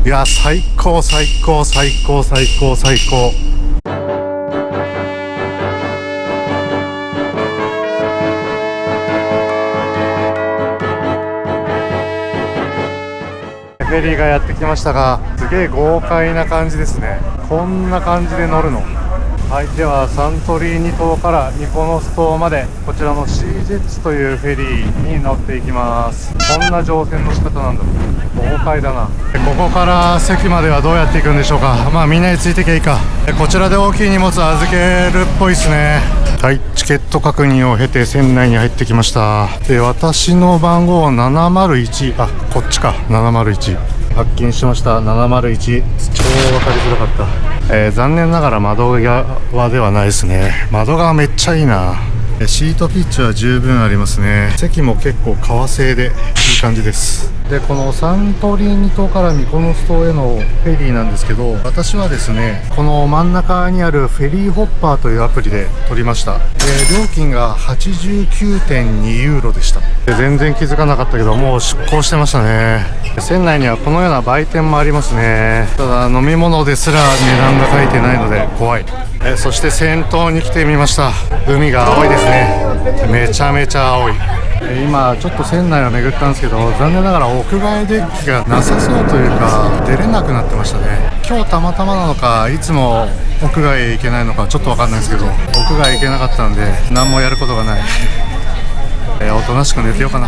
いや、最高最高最高最高最高。フェリーがやってきましたが、すげえ豪快な感じですね。こんな感じで乗るの。はい、ではサントリーニ島からミコノス島まで、こちらのシージェッツというフェリーに乗っていきます。こんな乗船の仕方なんだ。豪快だな。ここから席まではどうやって行くんでしょうか。まあみんなについてけばいいか。こちらで大きい荷物預けるっぽいですね。はい、チケット確認を経て船内に入ってきました。で、私の番号は701、あ、こっちか、701発見しました。701、超分かりづらかった。残念ながら窓側ではないですね。窓側めっちゃいいな。シートピッチは十分ありますね。席も結構革製でいい感じです。で、このサントリーニ島からミコノス島へのフェリーなんですけど、私はですね、この真ん中にあるフェリーホッパーというアプリで取りました。で、料金が 89.2 ユーロでした。で、全然気づかなかったけど、もう出港してましたね。船内にはこのような売店もありますね。ただ飲み物ですら値段が書いてないので怖い。そして先頭に来てみました。海が青いですね。めちゃめちゃ青い。今ちょっと船内を巡ったんですけど、残念ながら屋外デッキがなさそうというか出れなくなってましたね。今日たまたまなのか、いつも屋外へ行けないのかちょっと分かんないですけど、屋外行けなかったんで何もやることがない。おとなしく寝てようかな。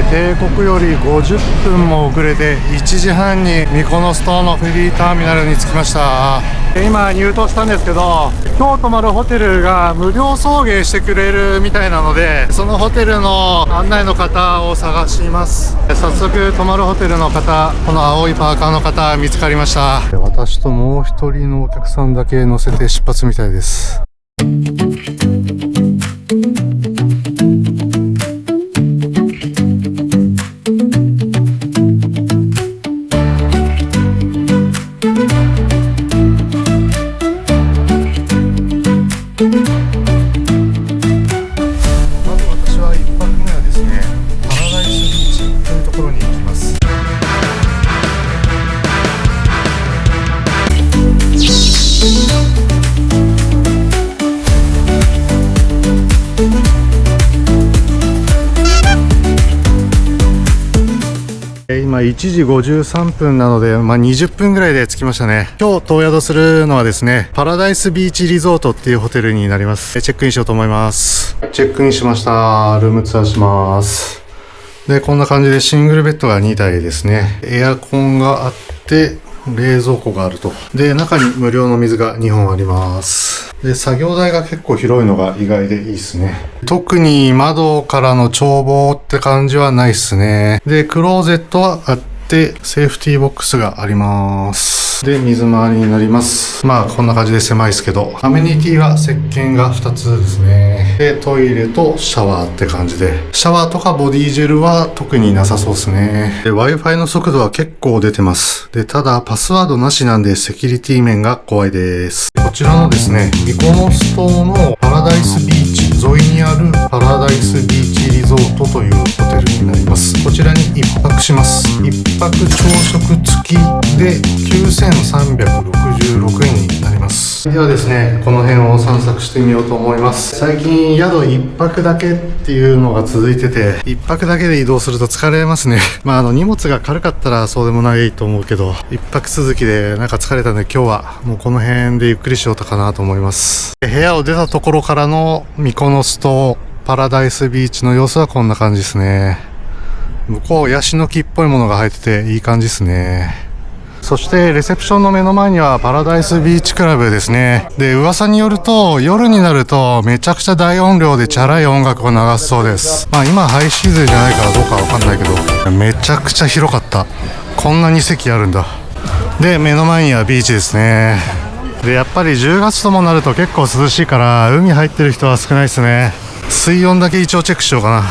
定刻より50分も遅れて1時半にミコノス島のフェリーターミナルに着きました。今入島したんですけど、今日泊まるホテルが無料送迎してくれるみたいなので、そのホテルの案内の方を探します。早速泊まるホテルの方、この青いパーカーの方見つかりました。私ともう一人のお客さんだけ乗せて出発みたいです。今1時53分なので、20分ぐらいで着きましたね。今日当宿するのはですね、パラダイスビーチリゾートっていうホテルになります。チェックインしようと思います。チェックインしました。ルームツアーします。で、こんな感じでシングルベッドが2台ですね。エアコンがあって、冷蔵庫があると。で、中に無料の水が2本あります。で、作業台が結構広いのが意外でいいですね。特に窓からの眺望って感じはないですね。で、クローゼットはあって、セーフティーボックスがあります。で、水回りになります。こんな感じで狭いですけど、アメニティは石鹸が2つですね。で、トイレとシャワーって感じで、シャワーとかボディジェルは特になさそうですね。で、Wi-Fi の速度は結構出てます。で、ただパスワードなしなんでセキュリティ面が怖いです。こちらのですね、ミコノス島のパラダイスビーチ沿いにあるパラダイスビーチリゾートというホテルになります。こちらに1泊します。1泊朝食付きで9366円になります。ではですね、この辺を散策してみようと思います。最近宿1泊だけっていうのが続いてて、1泊だけで移動すると疲れますね。荷物が軽かったらそうでもないと思うけど、1泊続きでなんか疲れたんで、今日はもうこの辺でゆっくりしようかなと思います。部屋を出たところからのミコノス島パラダイスビーチの様子はこんな感じですね。向こうヤシの木っぽいものが生えてていい感じですね。そしてレセプションの目の前にはパラダイスビーチクラブですね。で、噂によると夜になるとめちゃくちゃ大音量でチャラい音楽を流すそうです。今ハイシーズンじゃないからどうかわかんないけど、めちゃくちゃ広かった。こんなに席あるんだ。で、目の前にはビーチですね。で、やっぱり10月ともなると結構涼しいから海入ってる人は少ないですね。水温だけ一応チェックしようかな。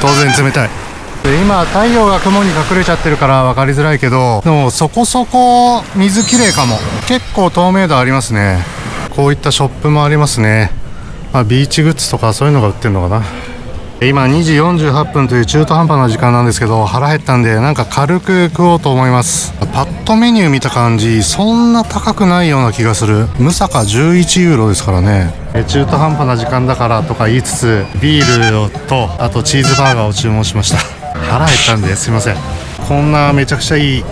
当然冷たい。で、今太陽が雲に隠れちゃってるから分かりづらいけど、でもそこそこ水きれいかも。結構透明度ありますね。こういったショップもありますね。ビーチグッズとかそういうのが売ってるのかな。今2時48分という中途半端な時間なんですけど、腹減ったんでなんか軽く食おうと思います。パッとメニュー見た感じそんな高くないような気がする。ムサカ11ユーロですからね。中途半端な時間だからとか言いつつ、ビールとあとチーズバーガーを注文しました。腹減ったんですいません。こんなめちゃくちゃいい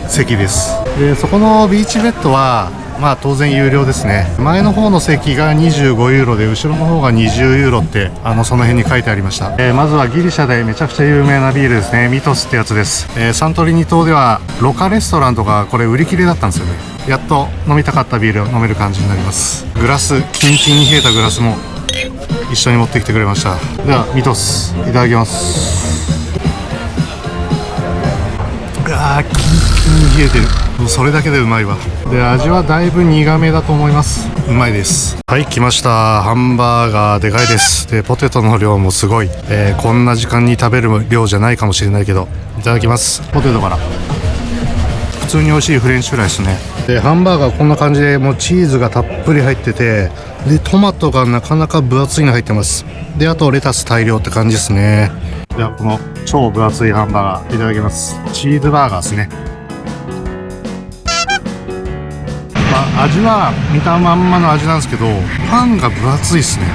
席です。そこのビーチベッドは当然有料ですね。前の方の席が25ユーロで後ろの方が20ユーロってその辺に書いてありました。まずはギリシャでめちゃくちゃ有名なビールですね。ミトスってやつです。サントリーニ島ではロカレストランとかこれ売り切れだったんですよね。やっと飲みたかったビールを飲める感じになります。グラス、キンキンに冷えたグラスも一緒に持ってきてくれました。ではミトスいただきます。キンキンに冷えてる。もうそれだけでうまいわ。で味はだいぶ苦めだと思います。うまいです。はい来ました。ハンバーガーでかいです。でポテトの量もすごい、こんな時間に食べる量じゃないかもしれないけどいただきます。ポテトから普通に美味しいフレンチフライですね。でハンバーガーこんな感じでもうチーズがたっぷり入ってて、でトマトがなかなか分厚いの入ってます。であとレタス大量って感じですね。ではこの超分厚いハンバーガーいただきます。チーズバーガーですね。味は見たまんまの味なんですけど、パンが分厚いですね。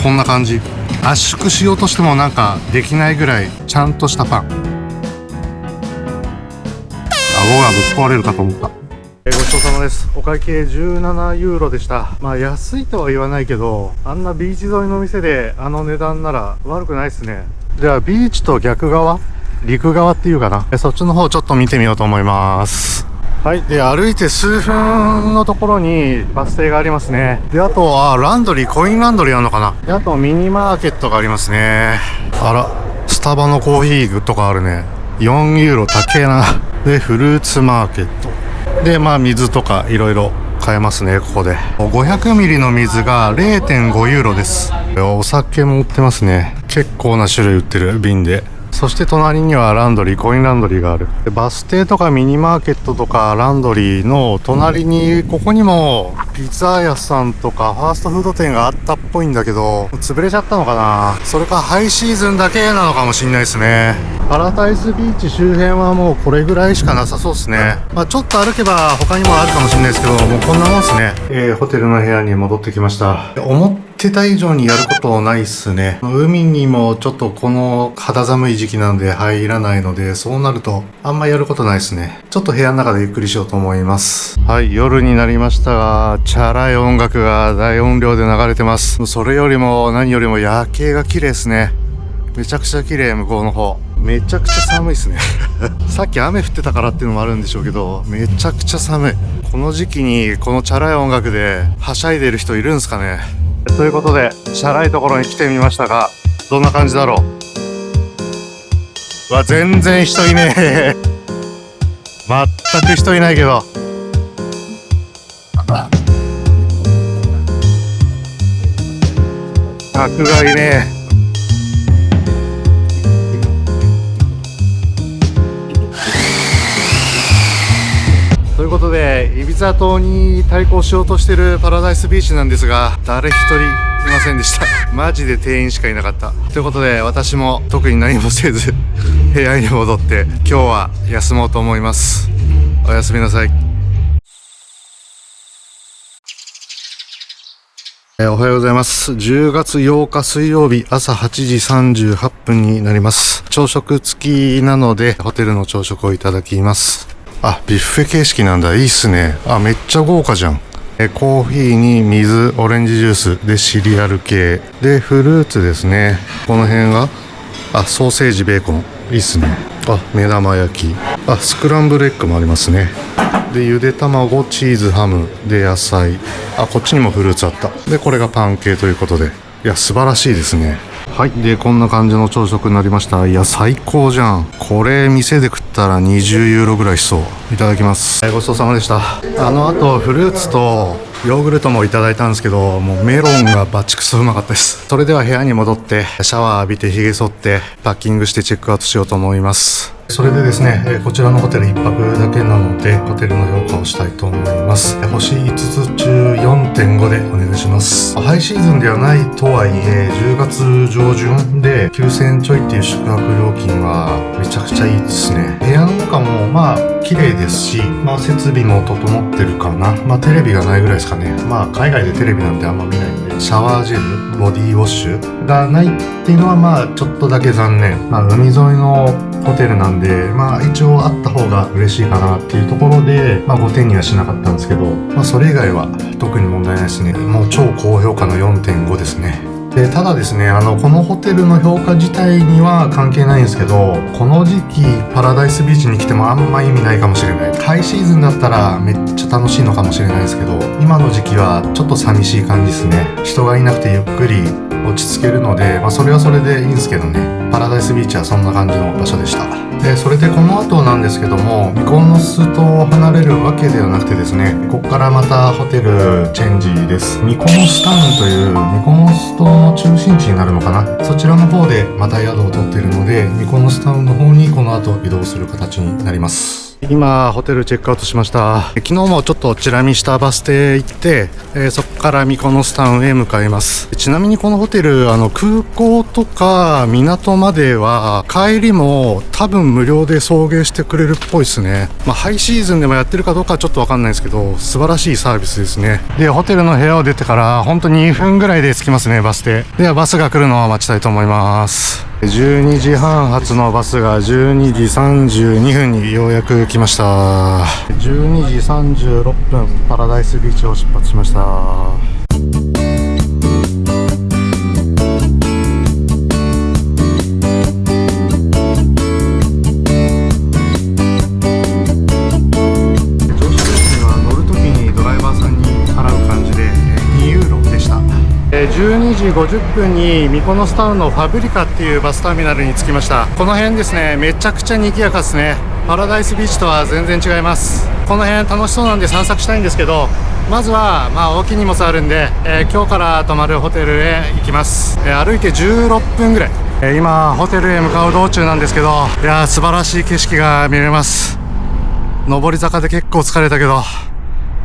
こんな感じ。圧縮しようとしてもなんかできないぐらいちゃんとしたパン。顎がぶっ壊れるかと思った。ごちそうさまです。お会計17ユーロでした。安いとは言わないけど、あんなビーチ沿いの店で値段なら悪くないですね。ではビーチと逆側、陸側っていうかな、そっちの方ちょっと見てみようと思います。はい。で、歩いて数分のところにバス停がありますね。で、あとは、ランドリー、コインランドリーあるのかな。で、あとミニマーケットがありますね。あら、スタバのコーヒーとかあるね。4ユーロ高えな。で、フルーツマーケット。で、水とかいろいろ買えますね、ここで。500ミリの水が 0.5 ユーロです。お酒も売ってますね。結構な種類売ってる、瓶で。そして隣にはランドリー、コインランドリーがある。でバス停とかミニマーケットとかランドリーの隣に、ここにもピザ屋さんとかファーストフード店があったっぽいんだけど、潰れちゃったのかな。それかハイシーズンだけなのかもしれないですね。パラダイスビーチ周辺はもうこれぐらいしかなさそうですね。ちょっと歩けば他にもあるかもしれないですけど、もうこんなもんですね。ホテルの部屋に戻ってきました。思ってた以上にやることないっすね。海にもちょっとこの肌寒い時期なんで入らないので、そうなるとあんまやることないですね。ちょっと部屋の中でゆっくりしようと思います。はい、夜になりましたが、チャラい音楽が大音量で流れてます。それよりも何よりも夜景が綺麗ですね。めちゃくちゃ綺麗。向こうの方めちゃくちゃ寒いですねさっき雨降ってたからっていうのもあるんでしょうけど、めちゃくちゃ寒い。この時期にこのチャラい音楽ではしゃいでる人いるんですかね。ということでチャラいところに来てみましたが、どんな感じだろう。全然人いねえ全く人いないけど、客がいねえ。ということで、イビザ島に対抗しようとしてるパラダイスビーチなんですが、誰一人いませんでしたマジで店員しかいなかった。ということで、私も特に何もせず部屋に戻って今日は休もうと思います。おやすみなさい。おはようございます。10月8日水曜日朝8時38分になります。朝食付きなのでホテルの朝食をいただきます。ビュッフェ形式なんだ。いいっすね。めっちゃ豪華じゃん。コーヒーに水、オレンジジュースでシリアル系でフルーツですね。この辺がソーセージ、ベーコン。いいっすね。目玉焼き。スクランブルエッグもありますね。でゆで卵、チーズ、ハムで野菜。こっちにもフルーツあった。でこれがパン系ということで、いや素晴らしいですね。はい。でこんな感じの朝食になりました。いや最高じゃん。これ店で食ったら20ユーロぐらいしそう。いただきます。ごちそうさまでした。あとフルーツとヨーグルトもいただいたんですけど、もうメロンがバチクソうまかったです。それでは部屋に戻ってシャワー浴びて髭剃ってパッキングしてチェックアウトしようと思います。それでですね、こちらのホテル1泊だけなので、ホテルの評価をしたいと思います。星5つ中 4.5 でお願いします。ハイシーズンではないとはいえ、10月上旬で9000円ちょいっていう宿泊料金はめちゃくちゃいいですね。部屋の中も綺麗ですし、設備も整ってるかな。テレビがないぐらいですかね。海外でテレビなんてあんま見ないんで、シャワージェル、ボディウォッシュがないっていうのはちょっとだけ残念。海沿いのホテルなんで、一応あった方が嬉しいかなっていうところで、5点にはしなかったんですけど、それ以外は特に問題ないですね。もう超高評価の 4.5 ですね。で、ただですね、このホテルの評価自体には関係ないんですけど、この時期パラダイスビーチに来てもあんま意味ないかもしれない。ハイシーズンだったらめっちゃ楽しいのかもしれないですけど、今の時期はちょっと寂しい感じですね。人がいなくてゆっくり落ち着けるので、それはそれでいいんですけどね。パラダイスビーチはそんな感じの場所でした。で、それでこの後なんですけども、ミコノス島を離れるわけではなくてですね、ここからまたホテルチェンジです。ミコノスタウンというミコノス島の中心地になるのかな。そちらの方でまた宿を取っているので、ミコノスタウンの方にこの後移動する形になります。今ホテルチェックアウトしました。昨日もちょっとチラ見したバス停行って、そこからミコノスタウンへ向かいます。ちなみにこのホテル空港とか港までは帰りも多分無料で送迎してくれるっぽいですね。ハイシーズンでもやってるかどうかはちょっとわかんないですけど、素晴らしいサービスですね。で、ホテルの部屋を出てから本当に2分ぐらいで着きますね、バス停では。バスが来るのを待ちたいと思います。12時半発のバスが12時32分にようやく来ました。12時36分パラダイスビーチを出発しました。12時50分にミコノスタウンのファブリカっていうバスターミナルに着きました。この辺ですね、めちゃくちゃ賑やかですね。パラダイスビーチとは全然違います。この辺楽しそうなんで散策したいんですけど、まずは大きい荷物あるんで、今日から泊まるホテルへ行きます。歩いて16分ぐらい、今ホテルへ向かう道中なんですけど、いやー素晴らしい景色が見れます。上り坂で結構疲れたけど、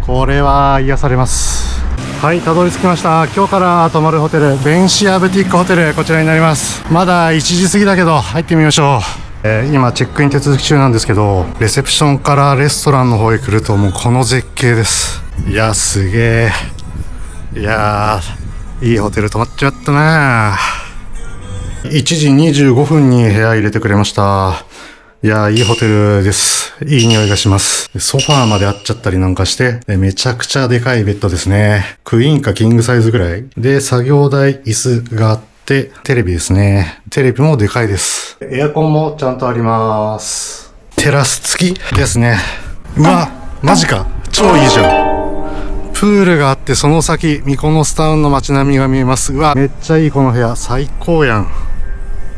これは癒されます。はい、たどり着きました。今日から泊まるホテル、ベンシアブティックホテル、こちらになります。まだ1時過ぎだけど入ってみましょう。今チェックイン手続き中なんですけど、レセプションからレストランの方へ来るともうこの絶景です。いやすげえ。いやーいいホテル泊まっちまったな。1時25分に部屋入れてくれました。いやーいいホテルです。いい匂いがします。ソファーまであっちゃったりなんかして、めちゃくちゃでかいベッドですね。クイーンかキングサイズぐらいで、作業台椅子があって、テレビですね。テレビもでかいです。エアコンもちゃんとあります。テラス付きですね。うわマジか、超いいじゃん。プールがあって、その先ミコノスタウンの街並みが見えます。うわめっちゃいいこの部屋、最高やん。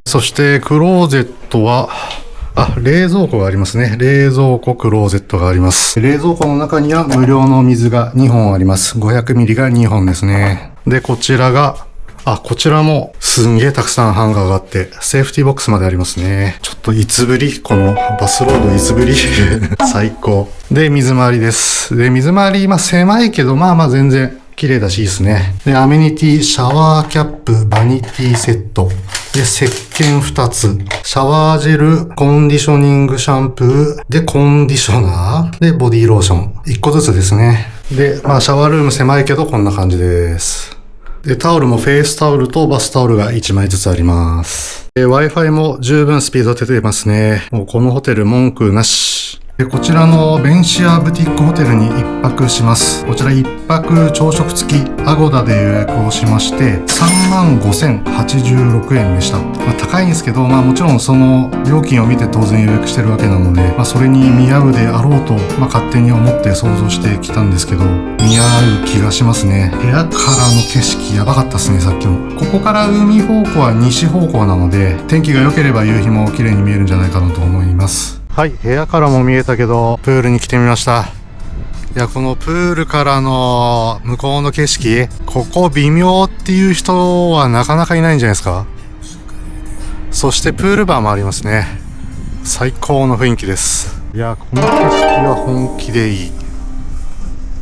そしてクローゼットは冷蔵庫がありますね。冷蔵庫、クローゼットがあります。冷蔵庫の中には無料の水が2本あります。500ミリが2本ですね。で、こちらもすんげえたくさんハンガーがあって、セーフティーボックスまでありますね。ちょっといつぶりこのバスロードいつぶり最高。で、水回りです。で、水回り、狭いけど、全然綺麗だしいいですね。で、アメニティ、シャワーキャップ、バニティセット。で、石鹸2つ。シャワージェル、コンディショニングシャンプー。で、コンディショナー。で、ボディーローション。1個ずつですね。で、シャワールーム狭いけどこんな感じです。で、タオルもフェイスタオルとバスタオルが1枚ずつあります。で、Wi-Fi も十分スピード出てますね。もうこのホテル文句なし。で、こちらのベンシアブティックホテルに1泊します。こちら1泊朝食付きアゴダで予約をしまして、35,086円でした。高いんですけど、もちろんその料金を見て当然予約してるわけなので、それに見合うであろうと、勝手に思って想像してきたんですけど、見合う気がしますね。部屋からの景色やばかったですね、さっきも。ここから海方向は西方向なので、天気が良ければ夕日も綺麗に見えるんじゃないかなと思います。はい、部屋からも見えたけど、プールに来てみました。いや、このプールからの向こうの景色、ここ微妙っていう人はなかなかいないんじゃないですか。そしてプールバーもありますね。最高の雰囲気です。いや、この景色は本気でいい。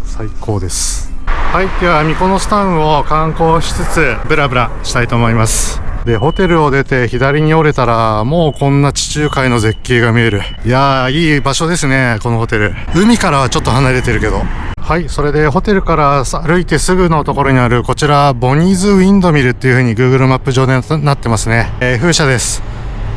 最高です。はい、ではミコノスタウンを観光しつつブラブラしたいと思います。で、ホテルを出て左に折れたらもうこんな地中海の絶景が見える。いやー、いい場所ですね、このホテル。海からはちょっと離れてるけど。はい、それでホテルから歩いてすぐのところにあるこちらボニーズウィンドミルっていう風に Google マップ上でなってますね。風車です。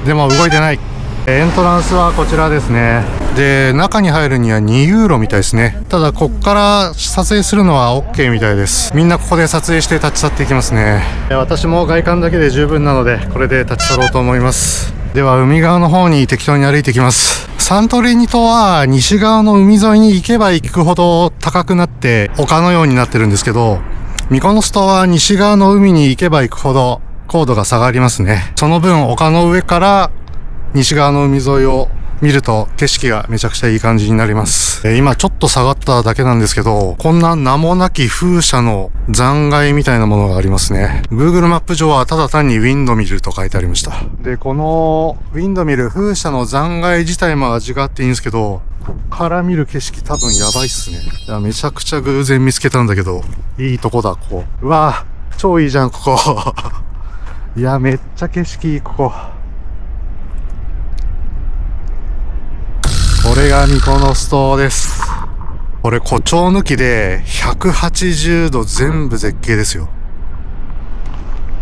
でも動いてない。エントランスはこちらですね。で、中に入るには2ユーロみたいですね。ただこっから撮影するのは OK みたいです。みんなここで撮影して立ち去っていきますね。私も外観だけで十分なのでこれで立ち去ろうと思います。では海側の方に適当に歩いてきます。サントリーニ島は西側の海沿いに行けば行くほど高くなって丘のようになってるんですけど、ミコノス島は西側の海に行けば行くほど高度が下がりますね。その分丘の上から西側の海沿いを見ると景色がめちゃくちゃいい感じになります。今ちょっと下がっただけなんですけど、こんな名もなき風車の残骸みたいなものがありますね。Google マップ上はただ単にウィンドミルと書いてありました。で、このウィンドミル、風車の残骸自体も味があっていいんですけど、こっから見る景色多分やばいっすね。いや、めちゃくちゃ偶然見つけたんだけど、いいとこだ、ここ。うわぁ、超いいじゃん、ここ。いや、めっちゃ景色いい、ここ。これがミコノス島です。これ誇張抜きで180度全部絶景ですよ。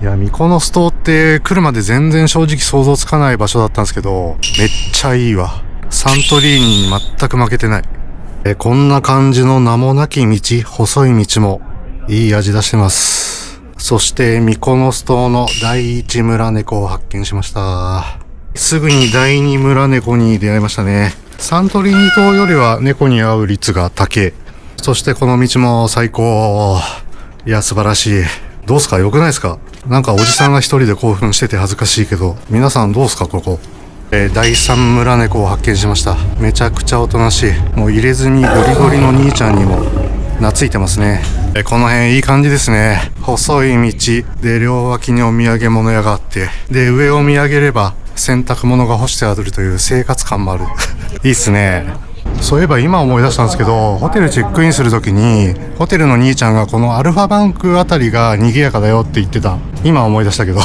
いや、ミコノス島って来るまで全然正直想像つかない場所だったんですけど、めっちゃいいわ。サントリーニに全く負けてない。こんな感じの名もなき道、細い道もいい味出してます。そしてミコノス島の第一村猫を発見しました。すぐに第二村猫に出会いましたね。サントリーニ島よりは猫に会う率が高い。そしてこの道も最高。いや、素晴らしい。どうすか？良くないですか？なんかおじさんが一人で興奮してて恥ずかしいけど、皆さんどうすかここ。第三村猫を発見しました。めちゃくちゃおとなしい。もう入れ墨ゴリゴリの兄ちゃんにも懐いてますね。この辺いい感じですね。細い道で両脇にお土産物屋があって、で上を見上げれば洗濯物が干してあるという生活感もある。いいっすね。そういえば今思い出したんですけど、ホテルチェックインするときにホテルの兄ちゃんがこのアルファバンクあたりが賑やかだよって言ってた。今思い出したけど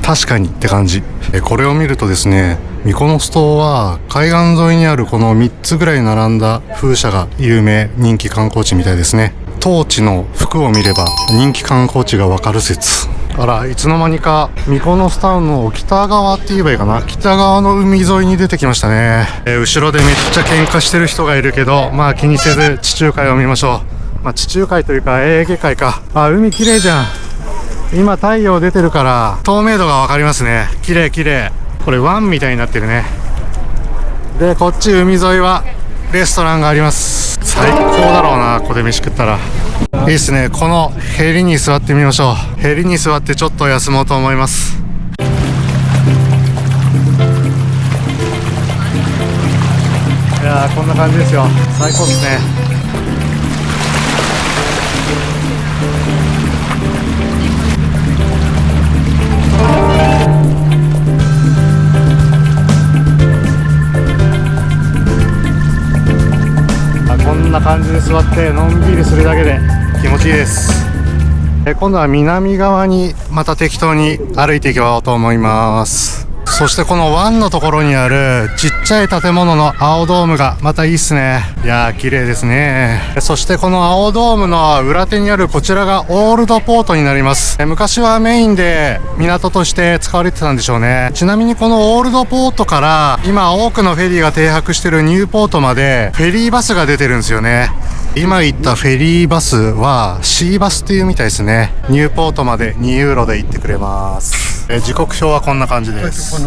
確かにって感じ。これを見るとですね、ミコノス島は海岸沿いにあるこの3つぐらい並んだ風車が有名人気観光地みたいですね。当地の服を見れば人気観光地がわかる説。あら、いつの間にかミコノスタウンの北側って言えばいいかな、北側の海沿いに出てきましたね。後ろでめっちゃ喧嘩してる人がいるけど、まあ気にせず地中海を見ましょう。まあ地中海というかエーゲ海か。あ、海綺麗じゃん。今太陽出てるから透明度がわかりますね。綺麗綺麗。これ湾みたいになってるね。で、こっち海沿いはレストランがあります。最高だろうな、ここで飯食ったら。いいっすね。このヘリに座ってみましょう。ヘリに座ってちょっと休もうと思います。いやー、こんな感じですよ。最高ですね。こんな感じで座ってのんびりするだけで気持ちいいです。今度は南側にまた適当に歩いていこうと思います。そしてこの湾のところにあるちっちゃい建物の青ドームがまたいいっすね。いやー、綺麗ですね。そしてこの青ドームの裏手にあるこちらがオールドポートになります。昔はメインで港として使われてたんでしょうね。ちなみにこのオールドポートから今多くのフェリーが停泊してるニューポートまでフェリーバスが出てるんですよね。今言ったフェリーバスはシーバスっていうみたいですね。ニューポートまで2ユーロで行ってくれます。時刻表はこんな感じです。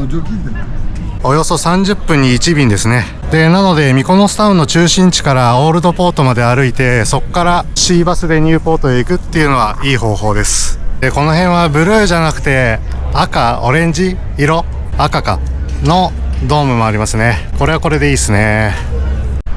およそ30分に1便ですね。で、なのでミコノスタウンの中心地からオールドポートまで歩いて、そこからシーバスでニューポートへ行くっていうのはいい方法です。で、この辺はブルーじゃなくて赤、オレンジ色、赤かのドームもありますね。これはこれでいいですね。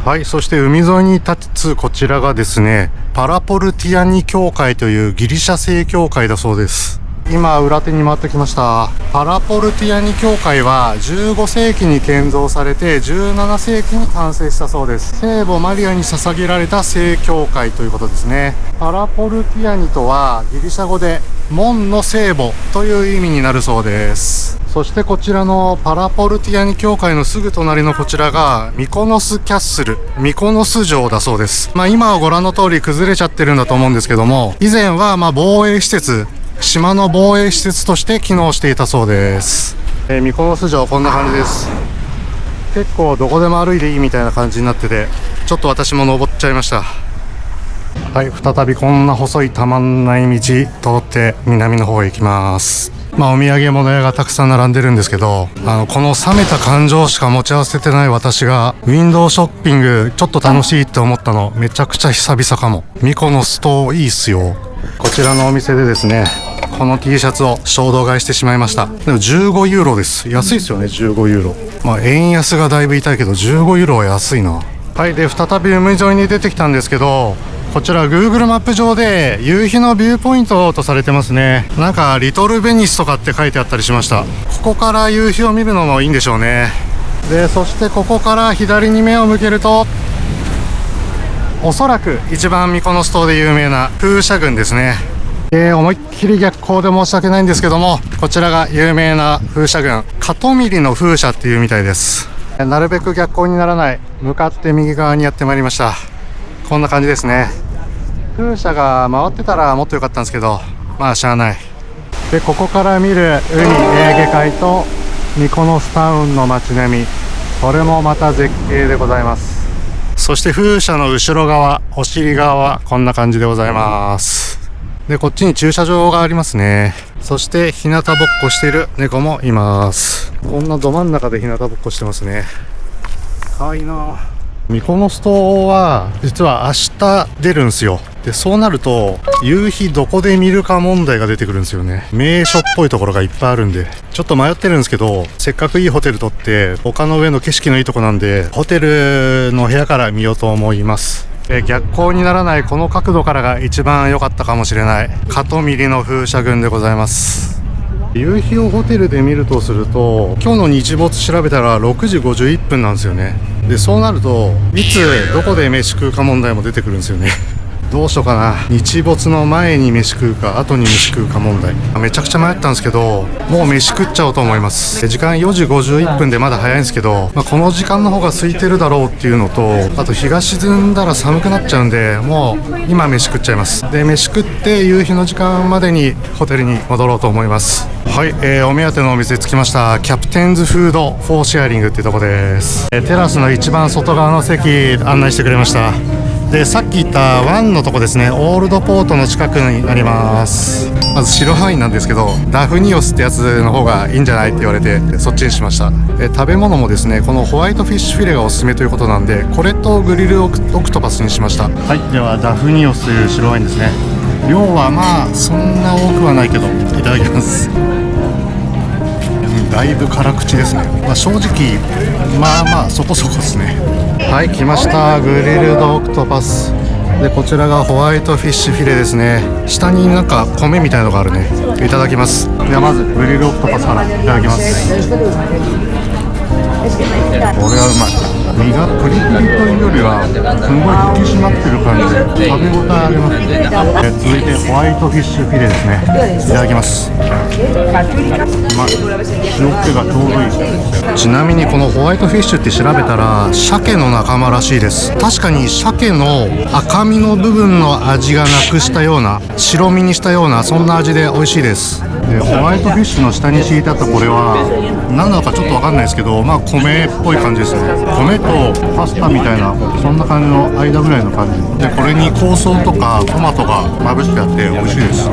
はい、そして海沿いに立つこちらがですね、パラポルティアニ教会というギリシャ正教会だそうです。今裏手に回ってきました。パラポルティアニ教会は15世紀に建造されて17世紀に完成したそうです。聖母マリアに捧げられた聖教会ということですね。パラポルティアニとはギリシャ語で門の聖母という意味になるそうです。そしてこちらのパラポルティアニ教会のすぐ隣のこちらがミコノスキャッスル、ミコノス城だそうです。今はご覧の通り崩れちゃってるんだと思うんですけども、以前は防衛施設、島の防衛施設として機能していたそうです。ミコノス城こんな感じです。結構どこでも歩いていいみたいな感じになってて、ちょっと私も登っちゃいました。はい、再びこんな細いたまんない道通って南の方へ行きます。お土産物屋がたくさん並んでるんですけど、この冷めた感情しか持ち合わせてない私がウィンドウショッピングちょっと楽しいって思ったのめちゃくちゃ久々かも。ミコノス島いいっすよ。こちらのお店でですね、この T シャツを衝動買いしてしまいました。でも15ユーロです。安いですよね、15ユーロ。円安がだいぶ痛いけど15ユーロは安いな。はい、で再び海沿いに出てきたんですけど、こちら Google マップ上で夕日のビューポイントとされてますね。なんかリトルベニスとかって書いてあったりしました。ここから夕日を見るのもいいんでしょうね。でそしてここから左に目を向けると、おそらく一番ミコノス島で有名な風車群ですね。思いっきり逆光で申し訳ないんですけども、こちらが有名な風車群、カトミリの風車っていうみたいです。なるべく逆光にならない向かって右側にやってまいりました。こんな感じですね。風車が回ってたらもっと良かったんですけど、しゃあない。でここから見る海、エーゲ海とミコノスタウンの街並み、これもまた絶景でございます。そして風車の後ろ側、お尻側はこんな感じでございます。でこっちに駐車場がありますね。そして日向ぼっこしている猫もいます。こんなど真ん中で日向ぼっこしてますね。かわいいな。ミコノス島は実は明日出るんですよ。でそうなると夕日どこで見るか問題が出てくるんですよね。名所っぽいところがいっぱいあるんでちょっと迷ってるんですけど、せっかくいいホテル取って丘の上の景色のいいとこなんでホテルの部屋から見ようと思います。逆光にならないこの角度からが一番良かったかもしれないカトミリの風車群でございます。夕日をホテルで見るとすると、今日の日没調べたら6時51分なんですよね。でそうなるといつどこで飯食うか問題も出てくるんですよね。どうしようかな。日没の前に飯食うか後に飯食うか問題、めちゃくちゃ迷ったんですけど、もう飯食っちゃおうと思います。時間4時51分でまだ早いんですけど、この時間の方が空いてるだろうっていうのと、あと日が沈んだら寒くなっちゃうんで、もう今飯食っちゃいます。で飯食って夕日の時間までにホテルに戻ろうと思います。はい、お目当てのお店着きました。キャプテンズフードフォーシェアリングっていうところです。テラスの一番外側の席案内してくれました。でさっき言った湾のとこですね、オールドポートの近くになります。まず白ワインなんですけど、ダフニオスってやつの方がいいんじゃないって言われてそっちにしました。食べ物もですね、このホワイトフィッシュフィレがおすすめということなんで、これとグリルオクトパスにしました。はい、ではダフニオスという白ワインですね。量はそんな多くはないけどいただきます。だいぶ辛口ですね。正直そこそこですね。はい、来ました。グリルドオクトパスで、こちらがホワイトフィッシュフィレですね。下になんか米みたいなのがあるね。いただきます。ではまずグリルオクトパスからいただきます。これはうまい。身がプリプリというよりはすごい引き締まってる感じで食べ応えあります。続いてホワイトフィッシュフィレですね。いただきます。うまい。塩気がちょうどいい。ちなみにこのホワイトフィッシュって調べたら鮭の仲間らしいです。確かに鮭の赤身の部分の味がなくしたような、白身にしたような、そんな味で美味しいです。でホワイトフィッシュの下に敷いてあったこれは何なのかちょっと分かんないですけど、米っぽい感じですね。米とパスタみたいな、そんな感じの間ぐらいの感じで、これに香草とかトマトがまぶしてあって美味しいです。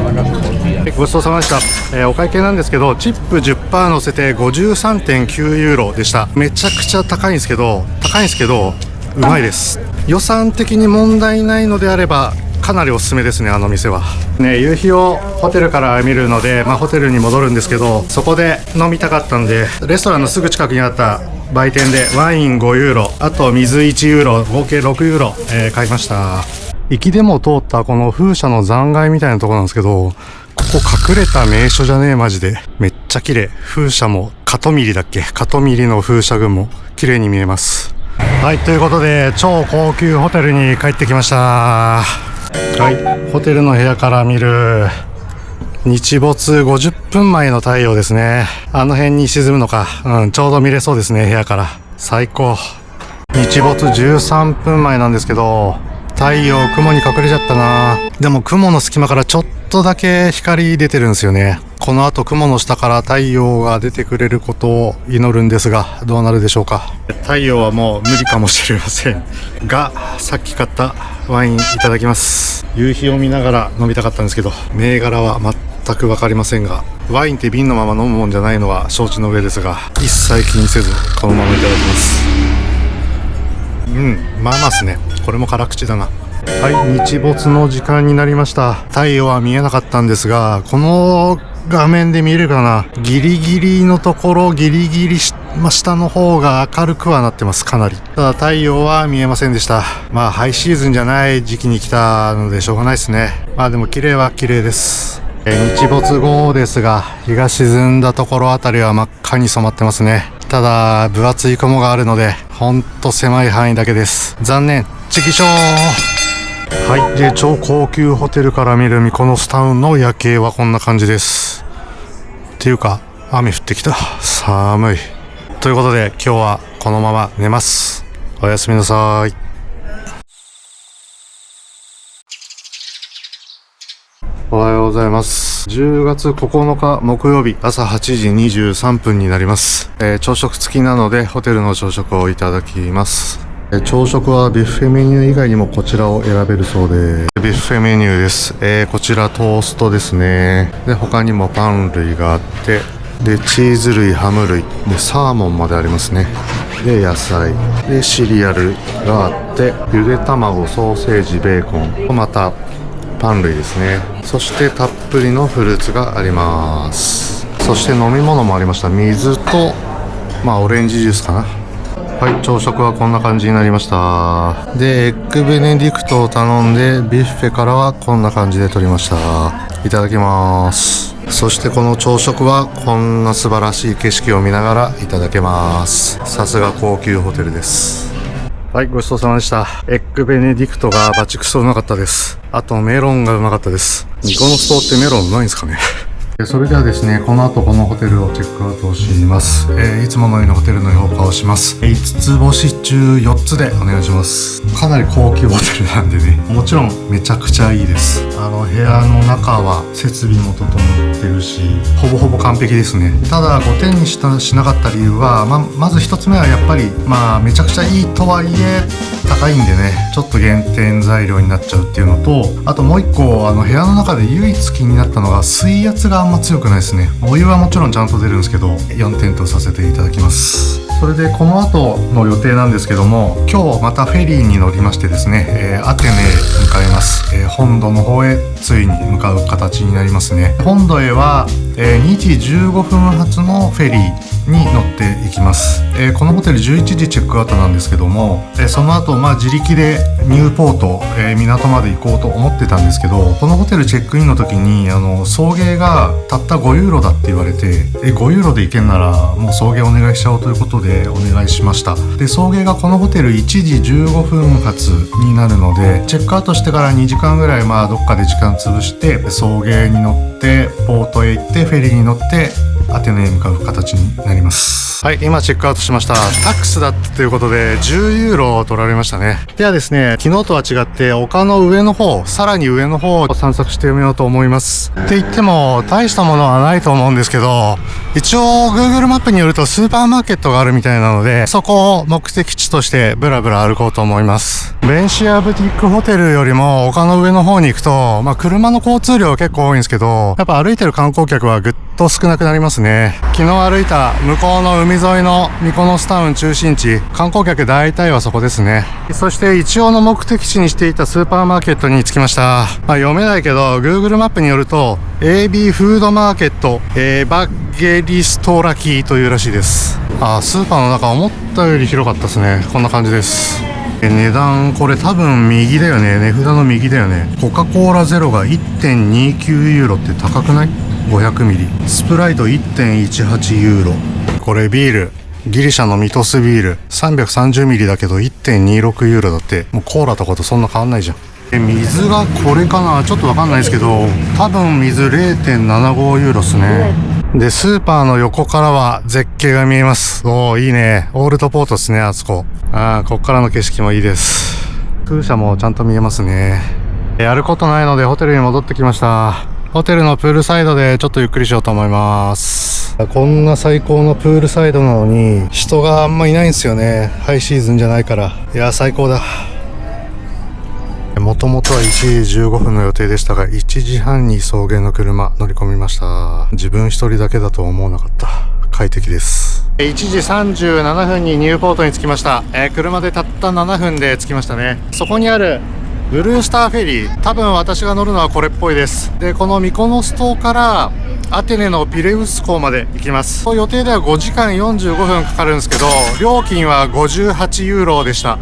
ごちそうさまでした。お会計なんですけど、チップ 10% 乗せて 53.9 ユーロでした。めちゃくちゃ高いんですけどうまいです。予算的に問題ないのであればかなりおすすめですね、あの店は。夕日をホテルから見るので、ホテルに戻るんですけど、そこで飲みたかったんで、レストランのすぐ近くにあった売店でワイン5ユーロ、あと水1ユーロ、合計6ユーロ、買いました。行きでも通ったこの風車の残骸みたいなところなんですけど、ここ隠れた名所じゃねえマジで。めっちゃ綺麗。風車もカトミリだっけ、カトミリの風車群も綺麗に見えます。はい、ということで超高級ホテルに帰ってきました。はい、ホテルの部屋から見る日没50分前の太陽ですね。あの辺に沈むのか、ちょうど見れそうですね、部屋から。最高。日没13分前なんですけど、太陽雲に隠れちゃったな。でも雲の隙間からちょっとだけ光出てるんですよね。この後雲の下から太陽が出てくれることを祈るんですが、どうなるでしょうか。太陽はもう無理かもしれませんが、さっき買ったワインいただきます。夕日を見ながら飲みたかったんですけど、銘柄は全く分かりませんが、ワインって瓶のまま飲むもんじゃないのは承知の上ですが、一切気にせずこのままいただきます。まあまあっすね。これも辛口だな。はい、日没の時間になりました。太陽は見えなかったんですが、この画面で見えるかな、ギリギリのところ、ギリギリ下の方が明るくはなってます、かなり。ただ太陽は見えませんでした。まあハイシーズンじゃない時期に来たのでしょうがないですね。まあでも綺麗は綺麗です。日没後ですが、日が沈んだところあたりは真っ赤に染まってますね。ただ分厚い雲があるのでほんと狭い範囲だけです。残念。チキショー。はい、で超高級ホテルから見るミコノスタウンの夜景はこんな感じです。っていうか雨降ってきた。寒い。ということで今日はこのまま寝ます。おやすみなさい。おはようございます。10月9日木曜日朝8時23分になります。朝食付きなのでホテルの朝食をいただきます。朝食はビュッフェメニュー以外にもこちらを選べるそうで、ビュッフェメニューです。こちらトーストですね。で他にもパン類があって、でチーズ類、ハム類でサーモンまでありますね。で野菜でシリアルがあって、ゆで卵、ソーセージ、ベーコン、またパン類ですね。そしてたっぷりのフルーツがあります。そして飲み物もありました。水とオレンジジュースかな。はい、朝食はこんな感じになりました。でエッグベネディクトを頼んで、ビュッフェからはこんな感じで取りました。いただきます。そしてこの朝食はこんな素晴らしい景色を見ながらいただけます。さすが高級ホテルです。はい、ごちそうさまでした。エッグベネディクトがバチクソうまかったです。あとメロンがうまかったです。ミコノス島ってメロンうまいんですかね。それではですね、この後このホテルをチェックアウトをします。いつものようにホテルの評価をします。5つ星中4つでお願いします。かなり高級ホテルなんでね、もちろんめちゃくちゃいいです。部屋の中は設備も整ってるし、ほぼほぼ完璧ですね。ただ5点にしなかった理由は、まず1つ目はやっぱりめちゃくちゃいいとはいえ高いんでね、ちょっと減点材料になっちゃうっていうのと、あともう1個部屋の中で唯一気になったのが水圧があんま強くないですね。お湯はもちろんちゃんと出るんですけど、4点とさせていただきます。それでこの後の予定なんですけども、今日またフェリーに乗りましてですね、アテネへ向かいます。本土の方へついに向かう形になりますね。本土へは2時15分発のフェリーに乗っていきます。このホテル11時チェックアウトなんですけども、その後自力でニューポート、港まで行こうと思ってたんですけど、このホテルチェックインの時に送迎がたった5ユーロだって言われて、5ユーロで行けんならもう送迎お願いしちゃおうということでお願いしました。で送迎がこのホテル1時15分発になるので、チェックアウトしてから2時間ぐらいどっかで時間潰して送迎に乗ってポートへ行ってフェリーに乗ってアテネへ向かう形になります。はい、今チェックアウトしました。タックスだったということで10ユーロを取られましたね。ではですね、昨日とは違って丘の上の方、さらに上の方を散策してみようと思います。って言っても大したものはないと思うんですけど、一応 Google マップによるとスーパーマーケットがあるみたいなので、そこを目的地としてブラブラ歩こうと思います。ベンシアブティックホテルよりも丘の上の方に行くと、車の交通量は結構多いんですけど、やっぱ歩いてる観光客はぐっと少なくなりますね。昨日歩いた向こうの海沿いのミコノスタウン中心地、観光客大体はそこですね。そして一応の目的地にしていたスーパーマーケットに着きました。読めないけど Google マップによると AB フードマーケット、バッゲリストラキーというらしいです。スーパーの中思ったより広かったですね。こんな感じです。値段これ多分右だよね。値札の右だよね。コカ・コーラゼロが 1.29 ユーロって高くない？ 500 ミリ。スプライト 1.18 ユーロ。これビール、ギリシャのミトスビール330ミリだけど 1.26 ユーロだって。もうコーラとかとそんな変わんないじゃん。水がこれかな、ちょっとわかんないですけど、多分水 0.75 ユーロっすね。で、スーパーの横からは絶景が見えます。おー、いいね。オールドポートっすね、あそこ。こっからの景色もいいです。風車もちゃんと見えますね。やることないのでホテルに戻ってきました。ホテルのプールサイドでちょっとゆっくりしようと思います。こんな最高のプールサイドなのに、人があんまいないんですよね。ハイシーズンじゃないから。いや、最高だ。もともとは1時15分の予定でしたが、1時半に送迎の車乗り込みました。自分一人だけだとは思わなかった。快適です。1時37分にニューポートに着きました。車でたった7分で着きましたね。そこにあるブルースターフェリー、多分私が乗るのはこれっぽいです。で、このミコノス島からアテネのピレウス港まで行きます。予定では5時間45分かかるんですけど、料金は58ユーロでした。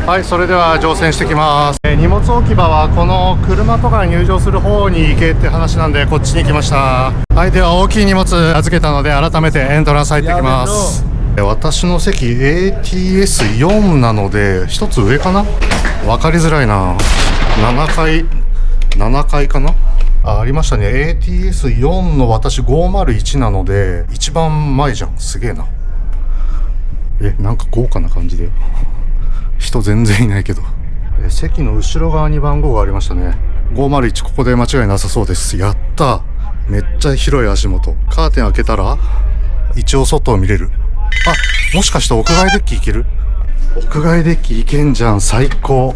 はい、それでは乗船してきます。荷物置き場はこの車とか入場する方に行けって話なんで、こっちに来ました。はい、では大きい荷物預けたので改めてエントランス入ってきます。私の席 ATS4 なので一つ上かな、分かりづらいな。7階かな。ありましたね。 ATS4 の私501なので一番前じゃん。すげえな。なんか豪華な感じで人全然いないけど、席の後ろ側に番号がありましたね。501、ここで間違いなさそうです。やった。めっちゃ広い足元。カーテン開けたら一応外を見れる。あ、もしかして屋外デッキ行ける？屋外デッキ行けんじゃん。最高。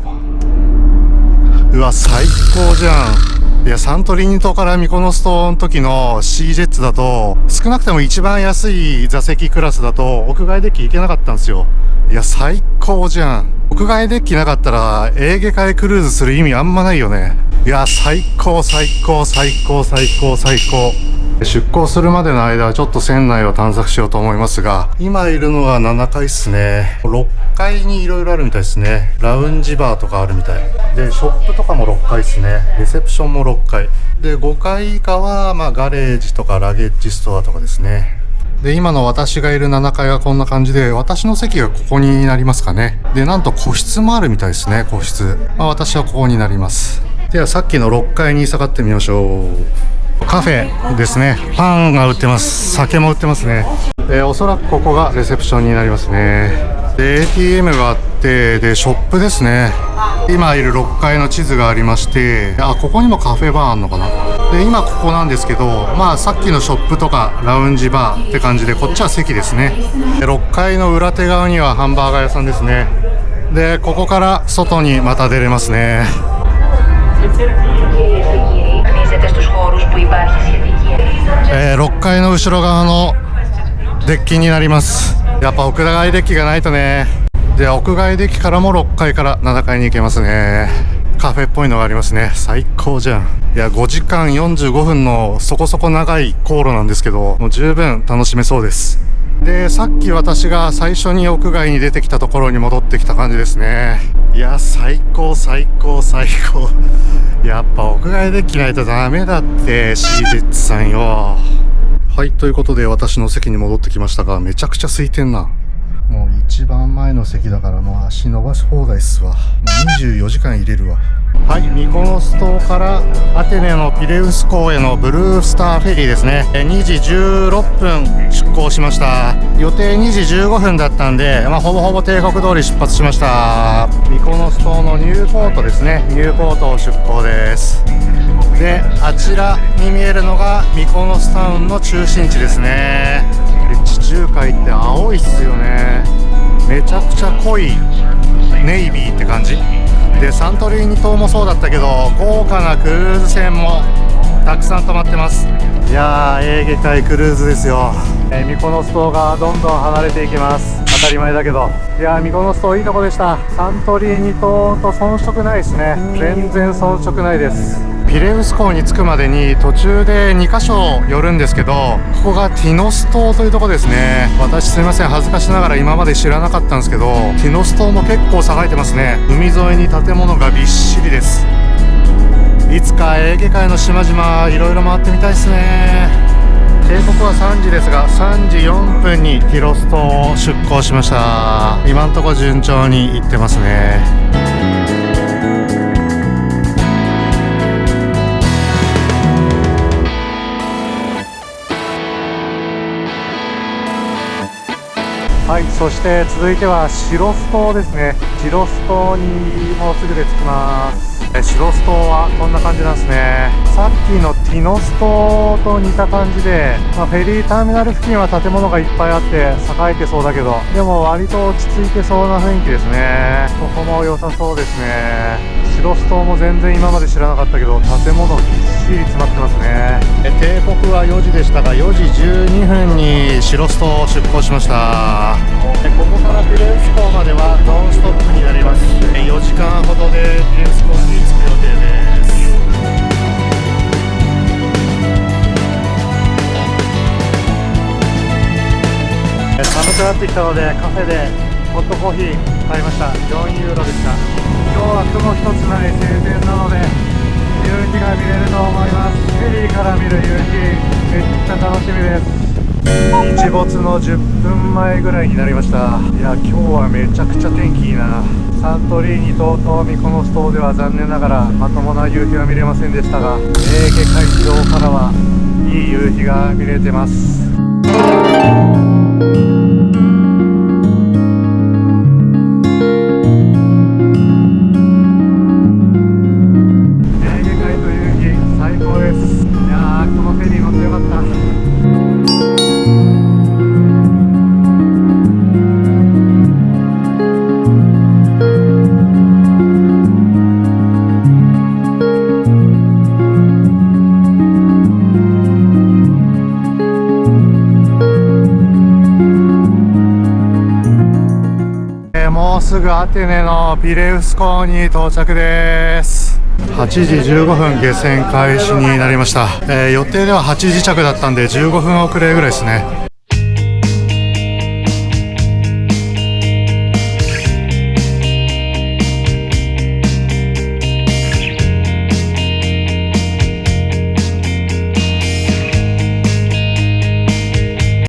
うわ、最高じゃん。いや、サントリーニ島からミコノス島の時の C ジェッツだと、少なくても一番安い座席クラスだと屋外デッキ行けなかったんですよ。いや、最高じゃん。屋外デッキなかったらエーゲ海クルーズする意味あんまないよね。いや、最高最高最高最高最高。出港するまでの間はちょっと船内を探索しようと思いますが、今いるのが7階っすね。6階にいろいろあるみたいですね。ラウンジバーとかあるみたいで、ショップとかも6階っすね。レセプションも6階で、5階以下はガレージとかラゲッジストアとかですね。で、今の私がいる7階はこんな感じで、私の席がここになりますかね。で、なんと個室もあるみたいですね。個室、私はここになります。ではさっきの6階に下がってみましょう。カフェですね。パンが売ってます。酒も売ってますね。おそらくここがレセプションになりますね。で、 ATM があって、で、ショップですね。今いる6階の地図がありまして、ここにもカフェバーあんのかな。で、今ここなんですけど、さっきのショップとかラウンジバーって感じで、こっちは席ですね。で、6階の裏手側にはハンバーガー屋さんですね。で、ここから外にまた出れますね。6階の後ろ側のデッキになります。やっぱ屋外デッキがないとね。で、屋外デッキからも6階から7階に行けますね。カフェっぽいのがありますね。最高じゃん。いや、5時間45分のそこそこ長い航路なんですけど、もう十分楽しめそうです。で、さっき私が最初に屋外に出てきたところに戻ってきた感じですね。いや、最高最高最高。やっぱ屋外デッキないとダメだって、シージェッツさんよ。はい、ということで私の席に戻ってきましたが、めちゃくちゃ空いてんな。もう一番前の席だからもう足伸ばし放題っすわ。もう24時間入れるわ。はい、ミコノス島からアテネのピレウス港へのブルースターフェリーですね。2時16分出港しました。予定2時15分だったんで、ほぼほぼ定刻通り出発しました。ミコノス島のニューポートですね。ニューポート出港です。で、あちらに見えるのがミコノスタウンの中心地ですね。で、地中海って青いっすよね。めちゃくちゃ濃いネイビーって感じで、サントリーニ島もそうだったけど、豪華なクルーズ船もたくさん止まってます。いやー、エーゲ海クルーズですよ。ミコノス島がどんどん離れていきます。当たり前だけど。いやー、ミコノス島いいとこでした。サントリーニ島と遜色ないですね。全然遜色ないです。ピピレウス港に着くまでに途中で2カ所寄るんですけど、ここがティノス島というところですね。私すいません、恥ずかしながら今まで知らなかったんですけど、ティノス島も結構栄えてますね。海沿いに建物がびっしりです。いつかエーゲ海の島々いろいろ回ってみたいですね。定刻は3時ですが、3時4分にティロス島を出港しました。今んとこ順調に行ってますね。はい、そして続いてはシロス島ですね。シロス島にもうすぐで着きます。シロス島はこんな感じなんですね。さっきのティノス島と似た感じで、フェリーターミナル付近は建物がいっぱいあって栄えてそうだけど、でも割と落ち着いてそうな雰囲気ですね。ここも良さそうですね。シロス島も全然今まで知らなかったけど、建物ぎっしり詰まってますね。定刻は4時でしたが、4時12分にシロス島を出港しました。ここからピレウス港まではノンストップになります。4時間ほどでピレウス港に着く予定です。寒くなってきたのでカフェでホットコーヒー買いました。4ユーロでした。今日は雲一つない晴天なので夕日が見れると思います。フェリーから見る夕日めっちゃ楽しみです。日没の10分前ぐらいになりました。いや、今日はめちゃくちゃ天気いいな。サントリーニ島とミコノス島では残念ながらまともな夕日は見れませんでしたが、エーゲ海上からはいい夕日が見れてます。もうすぐアテネのピレウス港に到着です。8時15分下船開始になりました。予定では8時着だったんで15分遅れぐらいですね。